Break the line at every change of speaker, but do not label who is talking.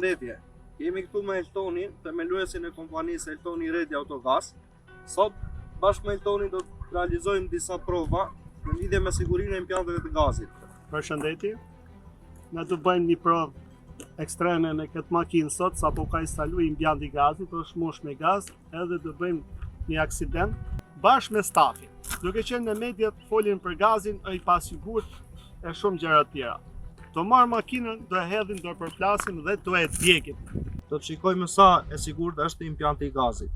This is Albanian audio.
Përshëndetje. Jemi këtu me Eltonin, themeluesin e kompanisë Eltoni Redi Autogas. Sot, bashkë me Eltonin do të realizojmë disa prova në lidhje me sigurinë e implanteve të gazit.
Përshëndetje. Ne do bëjmë një provë ekstreme me këtë makinë sot, sapo ka instaluar implanti i gazit, është mosh me gaz, edhe do bëjmë një aksident bashkë me stafin. Duke qenë në mediat folin për gazin, ai pa sigurt e shumë gjëra të tjera. Do marr makinën, do e hedhim, do e përplasim dhe do e djegim.
Do të shikojmë sa e sigurt është implanti i gazit.